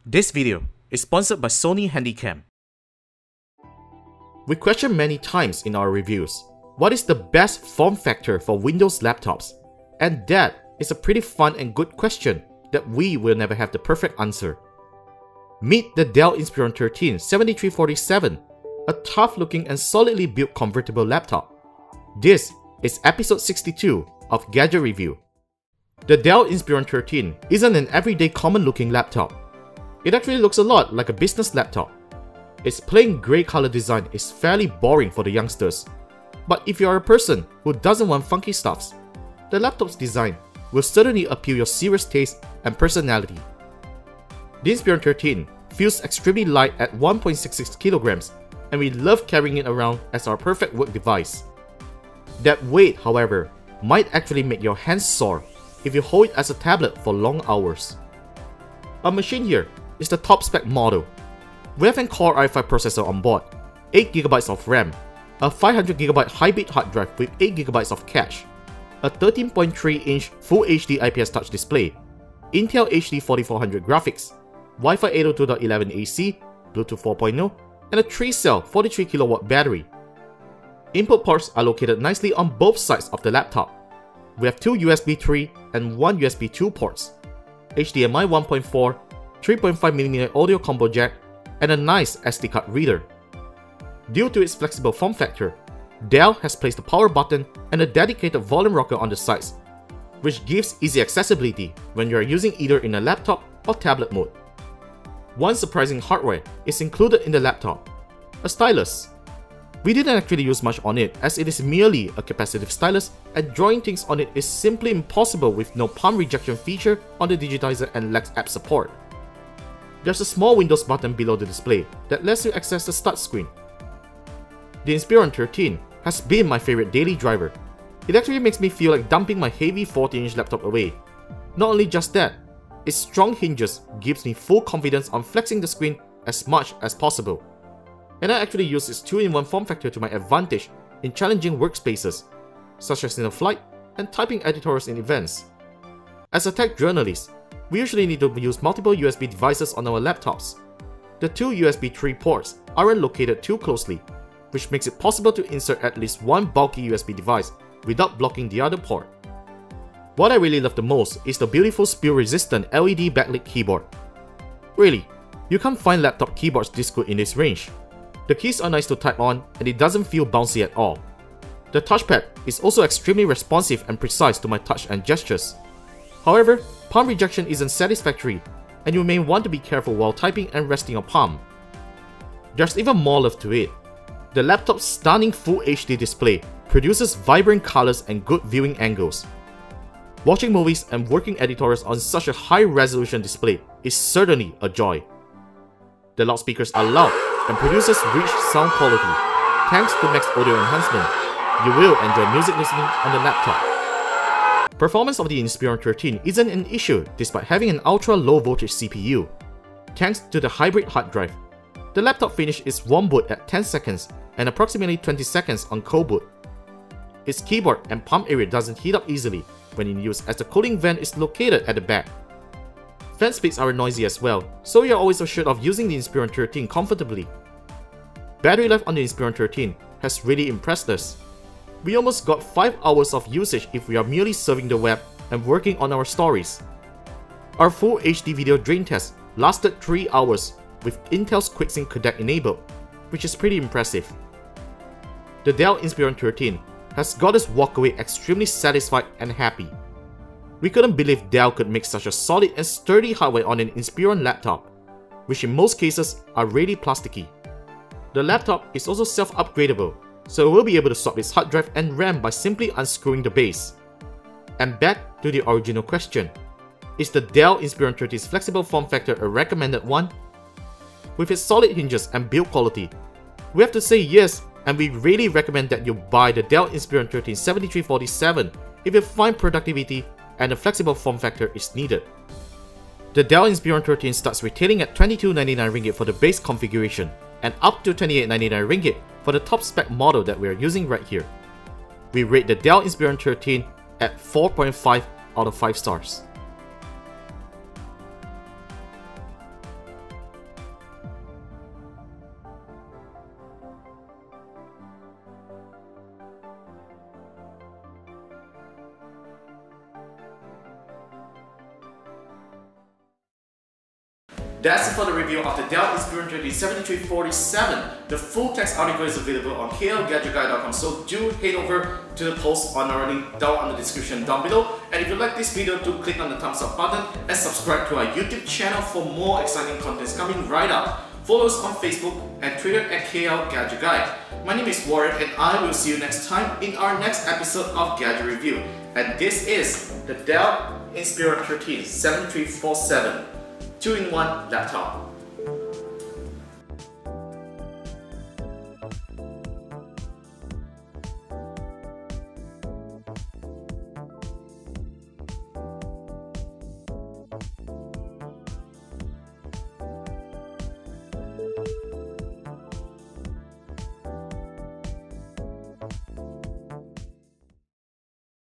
This video is sponsored by Sony Handycam. We question many times in our reviews, what is the best form factor for Windows laptops? And that is a pretty fun and good question that we will never have the perfect answer. Meet the Dell Inspiron 13 7347, a tough looking and solidly built convertible laptop. This is episode 62 of Gadget Review. The Dell Inspiron 13 isn't an everyday common looking laptop. It actually looks a lot like a business laptop. Its plain grey color design is fairly boring for the youngsters. But if you are a person who doesn't want funky stuffs, the laptop's design will certainly appeal your serious taste and personality. The Inspiron 13 feels extremely light at 1.66 kilograms, and we love carrying it around as our perfect work device. That weight, however, might actually make your hands sore if you hold it as a tablet for long hours. Our machine here is the top spec model. We have an Core i5 processor on board, 8GB of RAM, a 500GB hybrid hard drive with 8GB of cache, a 13.3-inch Full HD IPS Touch Display, Intel HD 4400 graphics, Wi-Fi 802.11 AC, Bluetooth 4.0, and a 3-cell 43kW battery. Input ports are located nicely on both sides of the laptop. We have two USB 3 and one USB 2 ports, HDMI 1.4, 3.5mm audio combo jack, and a nice SD card reader. Due to its flexible form factor, Dell has placed a power button and a dedicated volume rocker on the sides, which gives easy accessibility when you are using either in a laptop or tablet mode. One surprising hardware is included in the laptop, a stylus. We didn't actually use much on it as it is merely a capacitive stylus, and drawing things on it is simply impossible with no palm rejection feature on the digitizer and lacks app support. There's a small Windows button below the display that lets you access the start screen. The Inspiron 13 has been my favorite daily driver. It actually makes me feel like dumping my heavy 14-inch laptop away. Not only just that, its strong hinges gives me full confidence on flexing the screen as much as possible. And I actually use its 2-in-1 form factor to my advantage in challenging workspaces, such as in a flight and typing editorials in events. As a tech journalist, we usually need to use multiple USB devices on our laptops. The two USB 3 ports aren't located too closely, which makes it possible to insert at least one bulky USB device without blocking the other port. What I really love the most is the beautiful spill-resistant LED backlit keyboard. Really, you can't find laptop keyboards this good in this range. The keys are nice to type on and it doesn't feel bouncy at all. The touchpad is also extremely responsive and precise to my touch and gestures. However, palm rejection isn't satisfactory, and you may want to be careful while typing and resting your palm. There's even more love to it. The laptop's stunning Full HD display produces vibrant colors and good viewing angles. Watching movies and working editorials on such a high-resolution display is certainly a joy. The loudspeakers are loud and produces rich sound quality. Thanks to Max Audio Enhancement, you will enjoy music listening on the laptop. Performance of the Inspiron 13 isn't an issue despite having an ultra-low voltage CPU. Thanks to the hybrid hard drive, the laptop finished its warm boot at 10 seconds and approximately 20 seconds on cold boot. Its keyboard and palm area doesn't heat up easily when in use as the cooling vent is located at the back. Fan speeds are noisy as well, so you're always assured of using the Inspiron 13 comfortably. Battery life on the Inspiron 13 has really impressed us. We almost got 5 hours of usage if we are merely surfing the web and working on our stories. Our Full HD video drain test lasted 3 hours with Intel's QuickSync codec enabled, which is pretty impressive. The Dell Inspiron 13 has got us walk away extremely satisfied and happy. We couldn't believe Dell could make such a solid and sturdy hardware on an Inspiron laptop, which in most cases are really plasticky. The laptop is also self-upgradable, so it will be able to swap its hard drive and RAM by simply unscrewing the base. And back to the original question, is the Dell Inspiron 13's flexible form factor a recommended one? With its solid hinges and build quality, we have to say yes, and we really recommend that you buy the Dell Inspiron 13 7347 if you find productivity and a flexible form factor is needed. The Dell Inspiron 13 starts retailing at ringgit for the base configuration and up to ringgit for the top spec model that we are using right here. We rate the Dell Inspiron 13 at 4.5 out of 5 stars. That's it for the review of the Dell Inspiron 7347. The full text article is available on klgadgetguy.com, so do head over to the post on our link down in the description down below. And if you like this video, do click on the thumbs up button and subscribe to our YouTube channel for more exciting contents coming right up. Follow us on Facebook and Twitter at klgadgetguy. My name is Warren and I will see you next time in our next episode of Gadget Review. And this is the Dell Inspiron 7347 2-in-1 laptop.